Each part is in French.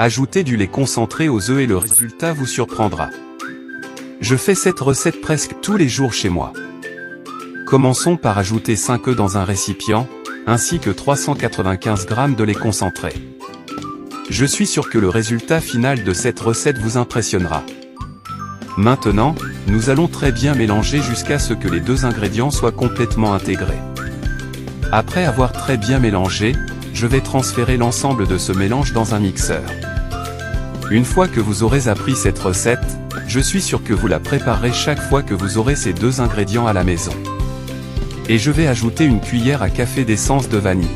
Ajoutez du lait concentré aux œufs et le résultat vous surprendra. Je fais cette recette presque tous les jours chez moi. Commençons par ajouter 5 œufs dans un récipient, ainsi que 395 g de lait concentré. Je suis sûr que le résultat final de cette recette vous impressionnera. Maintenant, nous allons très bien mélanger jusqu'à ce que les deux ingrédients soient complètement intégrés. Après avoir très bien mélangé, je vais transférer l'ensemble de ce mélange dans un mixeur. Une fois que vous aurez appris cette recette, je suis sûr que vous la préparerez chaque fois que vous aurez ces deux ingrédients à la maison. Et je vais ajouter une cuillère à café d'essence de vanille.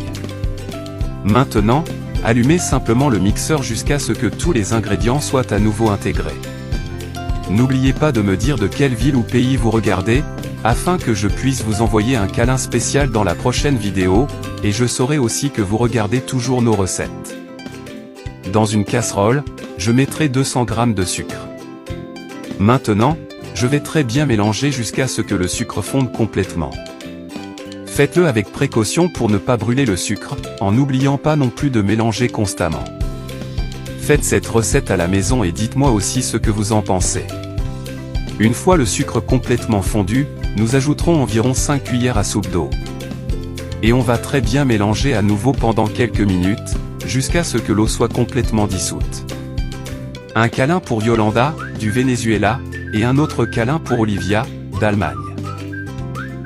Maintenant, allumez simplement le mixeur jusqu'à ce que tous les ingrédients soient à nouveau intégrés. N'oubliez pas de me dire de quelle ville ou pays vous regardez, afin que je puisse vous envoyer un câlin spécial dans la prochaine vidéo, et je saurai aussi que vous regardez toujours nos recettes. Dans une casserole, je mettrai 200 g de sucre. Maintenant, je vais très bien mélanger jusqu'à ce que le sucre fonde complètement. Faites-le avec précaution pour ne pas brûler le sucre, en n'oubliant pas non plus de mélanger constamment. Faites cette recette à la maison et dites-moi aussi ce que vous en pensez. Une fois le sucre complètement fondu, nous ajouterons environ 5 cuillères à soupe d'eau. Et on va très bien mélanger à nouveau pendant quelques minutes, jusqu'à ce que l'eau soit complètement dissoute. Un câlin pour Yolanda, du Venezuela, et un autre câlin pour Olivia, d'Allemagne.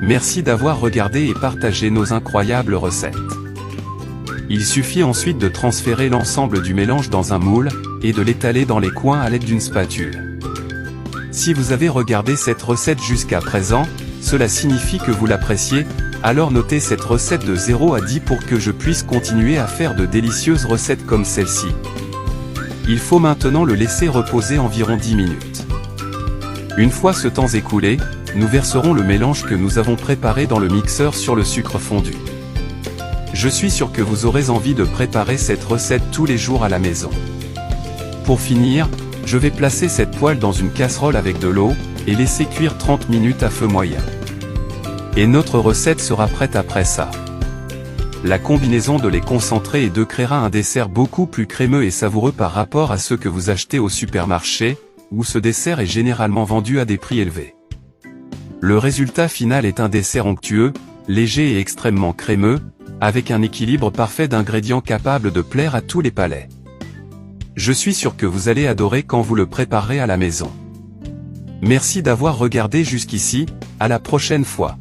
Merci d'avoir regardé et partagé nos incroyables recettes. Il suffit ensuite de transférer l'ensemble du mélange dans un moule, et de l'étaler dans les coins à l'aide d'une spatule. Si vous avez regardé cette recette jusqu'à présent, cela signifie que vous l'appréciez, alors notez cette recette de 0 à 10 pour que je puisse continuer à faire de délicieuses recettes comme celle-ci. Il faut maintenant le laisser reposer environ 10 minutes. Une fois ce temps écoulé, nous verserons le mélange que nous avons préparé dans le mixeur sur le sucre fondu. Je suis sûr que vous aurez envie de préparer cette recette tous les jours à la maison. Pour finir, je vais placer cette poêle dans une casserole avec de l'eau, et laisser cuire 30 minutes à feu moyen. Et notre recette sera prête après ça. La combinaison de lait concentré et d'œufs créera un dessert beaucoup plus crémeux et savoureux par rapport à ceux que vous achetez au supermarché, où ce dessert est généralement vendu à des prix élevés. Le résultat final est un dessert onctueux, léger et extrêmement crémeux, avec un équilibre parfait d'ingrédients capables de plaire à tous les palais. Je suis sûr que vous allez adorer quand vous le préparerez à la maison. Merci d'avoir regardé jusqu'ici, à la prochaine fois.